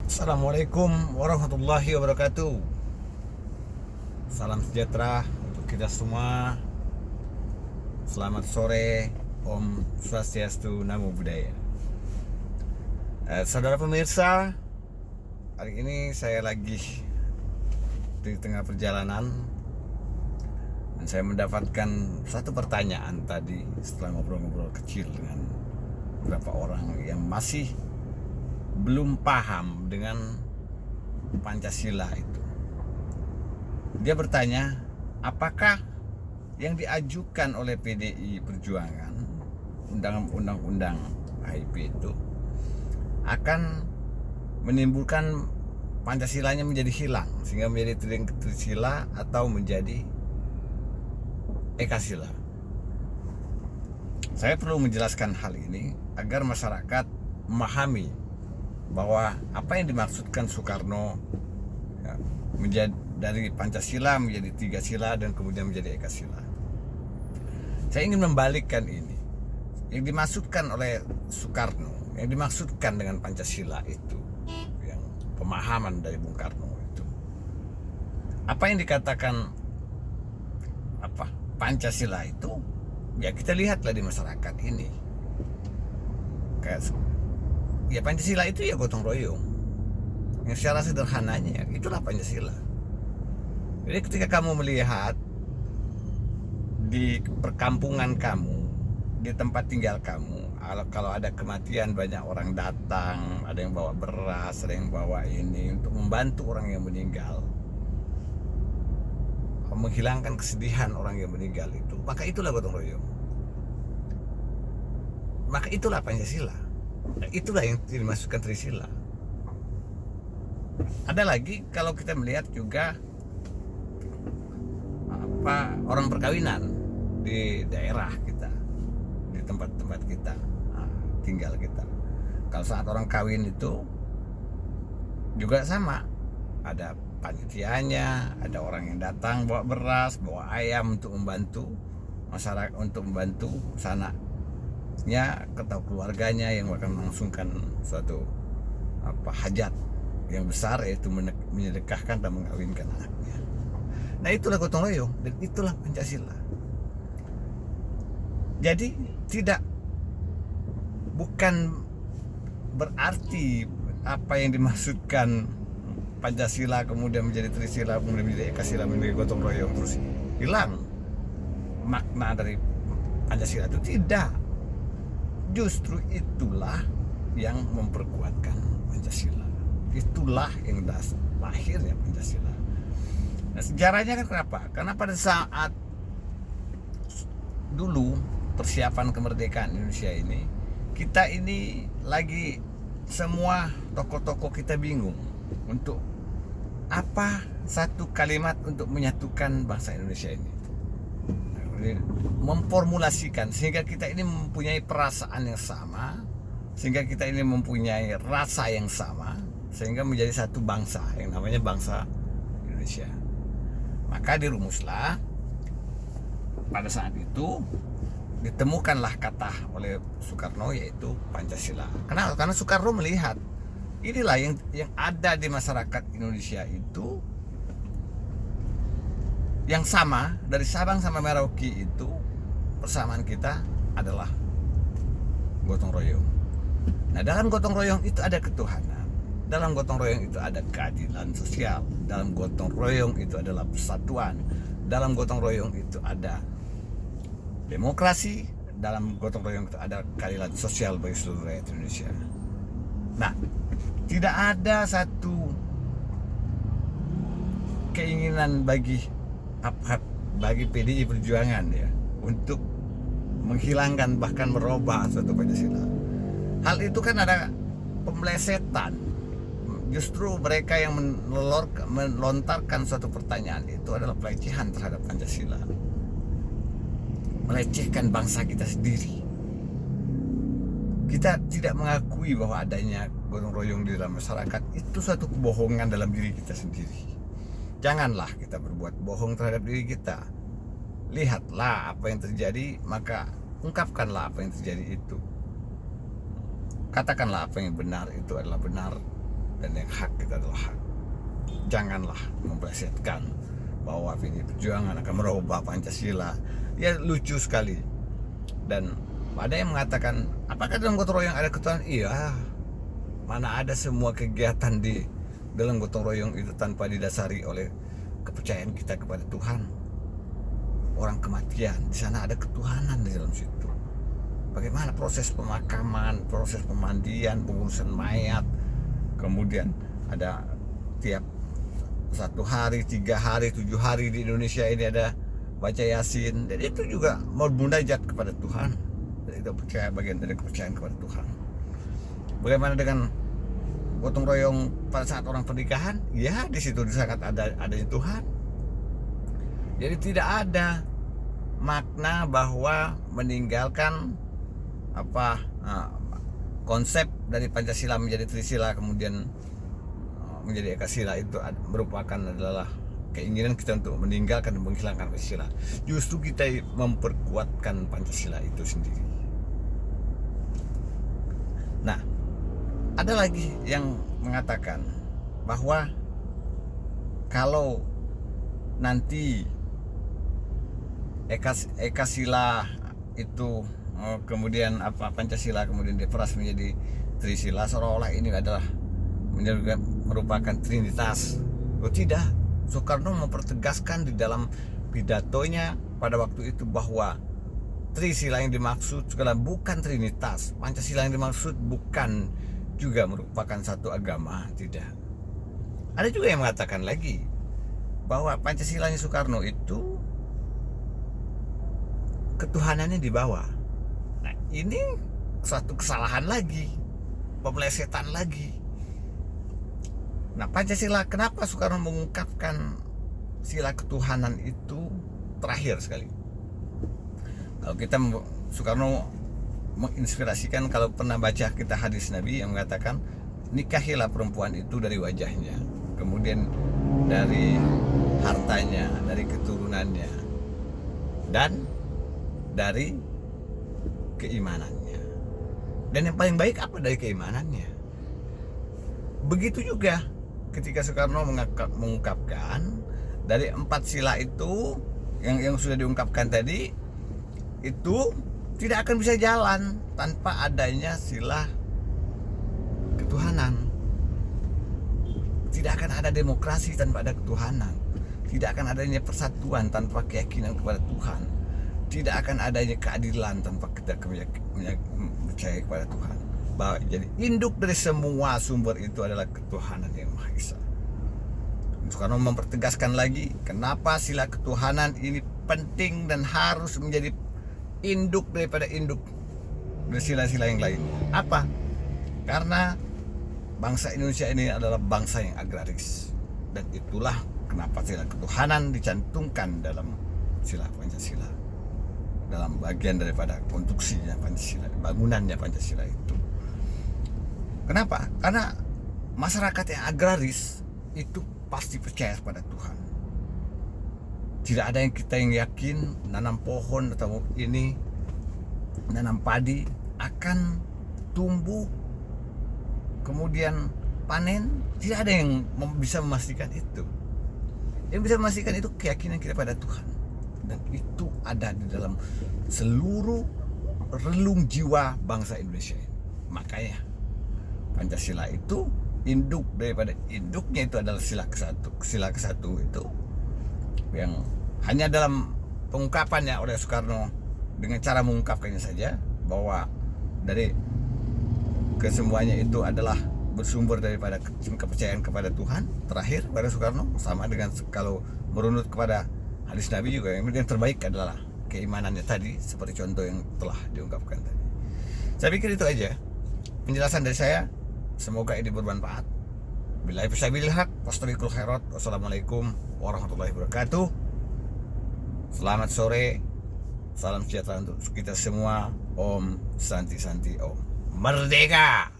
Assalamualaikum warahmatullahi wabarakatuh. Salam sejahtera untuk kita semua. Selamat sore. Om Swastiastu, Namo Buddhaya. Saudara pemirsa, hari ini saya lagi di tengah perjalanan dan saya mendapatkan satu pertanyaan tadi setelah ngobrol-ngobrol kecil dengan beberapa orang yang masih belum paham dengan Pancasila itu. Dia bertanya, apakah yang diajukan oleh PDI Perjuangan, undang-undang HIP itu akan menimbulkan Pancasilanya menjadi hilang sehingga menjadi Trisila atau menjadi Ekasila. Saya perlu menjelaskan hal ini agar masyarakat memahami bahwa apa yang dimaksudkan Soekarno ya, menjadi dari Pancasila menjadi Tiga Sila dan kemudian menjadi Ekasila. Saya ingin membalikkan ini. Yang dimaksudkan oleh Soekarno, yang dimaksudkan dengan Pancasila itu, yang pemahaman dari Bung Karno itu, apa yang dikatakan Pancasila itu, ya kita lihatlah di masyarakat ini. Kayak ya Pancasila itu ya gotong royong. Yang secara sederhananya itulah Pancasila. Jadi ketika kamu melihat di perkampungan kamu, di tempat tinggal kamu, kalau ada kematian banyak orang datang, ada yang bawa beras, ada yang bawa ini untuk membantu orang yang meninggal, menghilangkan kesedihan orang yang meninggal itu, maka itulah gotong royong. Maka itulah Pancasila. Nah, itulah yang dimaksudkan Trisila. Ada lagi kalau kita melihat juga orang perkawinan di daerah kita, di tempat-tempat kita tinggal kita. Kalau saat orang kawin itu juga sama, ada panitianya, ada orang yang datang bawa beras, bawa ayam untuk membantu masyarakat, untuk membantu sananya atau keluarganya yang akan melangsungkan suatu hajat yang besar, yaitu menyedekahkan dan mengawinkan anaknya. Nah, itulah gotong royong dan itulah Pancasila. Jadi bukan berarti apa yang dimaksudkan Pancasila kemudian menjadi Trisila, kemudian menjadi Ekasila, menjadi gotong royong terus hilang makna dari Pancasila itu. Tidak. Justru itulah yang memperkuatkan Pancasila. Itulah yang lahirnya Pancasila. Nah, sejarahnya kan kenapa? Karena pada saat dulu persiapan kemerdekaan Indonesia ini, kita ini lagi semua tokoh-tokoh kita bingung untuk apa satu kalimat untuk menyatukan bangsa Indonesia ini, memformulasikan sehingga kita ini mempunyai perasaan yang sama, sehingga kita ini mempunyai rasa yang sama, sehingga menjadi satu bangsa yang namanya bangsa Indonesia. Maka dirumuslah pada saat itu, ditemukanlah kata oleh Soekarno, yaitu Pancasila. Kenapa? Karena Soekarno melihat inilah yang ada di masyarakat Indonesia itu yang sama, dari Sabang sampai Merauke itu persamaan kita adalah gotong royong. Nah, dalam gotong royong itu ada ketuhanan, dalam gotong royong itu ada keadilan sosial, dalam gotong royong itu adalah persatuan, dalam gotong royong itu ada demokrasi, dalam gotong royong itu ada keadilan sosial bagi seluruh rakyat Indonesia. Nah, tidak ada satu keinginan bagi PDI Perjuangan ya untuk menghilangkan bahkan merubah suatu Pancasila. Hal itu kan ada pemelesetan. Justru mereka yang melontarkan suatu pertanyaan itu adalah pelecehan terhadap Pancasila, melecehkan bangsa kita sendiri. Kita tidak mengakui bahwa adanya gotong royong di dalam masyarakat itu suatu kebohongan dalam diri kita sendiri. Janganlah kita berbuat bohong terhadap diri kita. Lihatlah apa yang terjadi, maka ungkapkanlah apa yang terjadi itu. Katakanlah apa yang benar itu adalah benar, dan yang hak itu adalah hak. Janganlah memplesetkan bahwa PDI Perjuangan akan merubah Pancasila. Ya lucu sekali. Dan ada yang mengatakan, apakah dalam gotong royong ada ketuhanan? Iya. Mana ada semua kegiatan di dalam gotong royong itu tanpa didasari oleh kepercayaan kita kepada Tuhan. Orang kematian, di sana ada ketuhanan di dalam situ. Bagaimana proses pemakaman, proses pemandian, pengurusan mayat, kemudian ada tiap 1 hari, 3 hari, 7 hari di Indonesia ini ada baca Yasin, dan itu juga bermunajat kepada Tuhan, dan itu percaya bagian dari kepercayaan kepada Tuhan. Bagaimana dengan gotong royong pada saat orang pernikahan? Ya, di situ sangat adanya Tuhan. Jadi tidak ada makna bahwa meninggalkan konsep dari Pancasila menjadi Trisila kemudian menjadi Ekasila itu merupakan adalah keinginan kita untuk meninggalkan dan menghilangkan Pancasila. Justru kita memperkuatkan Pancasila itu sendiri. Nah, ada lagi yang mengatakan bahwa kalau nanti Ekasila itu kemudian Pancasila kemudian diperas menjadi Trisila, seolah-olah ini adalah merupakan Trinitas. Oh tidak, Soekarno mempertegaskan di dalam pidatonya pada waktu itu bahwa Trisila yang dimaksud sekarang bukan Trinitas. Pancasila yang dimaksud bukan juga merupakan satu agama, tidak. Ada juga yang mengatakan lagi bahwa Pancasilanya Soekarno itu ketuhanannya di bawah. Nah, ini suatu kesalahan lagi, pemelesetan lagi. Nah, Pancasila, kenapa Soekarno mengungkapkan sila ketuhanan itu terakhir sekali? Kalau kita, Soekarno menginspirasikan, kalau pernah baca kita hadis Nabi yang mengatakan, nikahilah perempuan itu dari wajahnya, kemudian dari hartanya, dari keturunannya, dan dari keimanannya. Dan yang paling baik apa dari keimanannya? Begitu juga ketika Soekarno mengungkapkan dari 4 sila itu yang sudah diungkapkan tadi, itu tidak akan bisa jalan tanpa adanya sila ketuhanan. Tidak akan ada demokrasi tanpa ada ketuhanan. Tidak akan adanya persatuan tanpa keyakinan kepada Tuhan. Tidak akan adanya keadilan tanpa kita percaya kepada Tuhan. Bahwa jadi induk dari semua sumber itu adalah ketuhanan yang Maha Esa. Soekarno mempertegaskan lagi kenapa sila ketuhanan ini penting dan harus menjadi induk daripada induk dari sila-sila yang lain. Apa? Karena bangsa Indonesia ini adalah bangsa yang agraris, dan itulah kenapa sila ketuhanan dicantumkan dalam sila Pancasila, dalam bagian daripada konstruksinya Pancasila, bangunannya Pancasila itu. Kenapa? Karena masyarakat yang agraris itu pasti percaya pada Tuhan. Tidak ada yang kita yang yakin nanam pohon atau ini nanam padi akan tumbuh kemudian panen. Tidak ada yang bisa memastikan itu. Yang bisa memastikan itu keyakinan kita pada Tuhan, dan itu ada di dalam seluruh relung jiwa bangsa Indonesia ini. Makanya Pancasila itu induk daripada induknya itu adalah sila kesatu itu yang hanya dalam pengungkapannya oleh Soekarno dengan cara mengungkapkannya saja bahwa dari kesemuanya itu adalah bersumber daripada kepercayaan kepada Tuhan. Terakhir pada Soekarno sama dengan kalau merunut kepada hadis Nabi juga yang terbaik adalah keimanannya tadi, seperti contoh yang telah diungkapkan tadi. Saya pikir itu aja penjelasan dari saya. Semoga ini bermanfaat. Billahi fisabilil haq, wastabiqul khairat. Wassalamualaikum warahmatullahi wabarakatuh. Selamat sore. Salam sejahtera untuk kita semua. Om Santi Santi Om. Merdeka!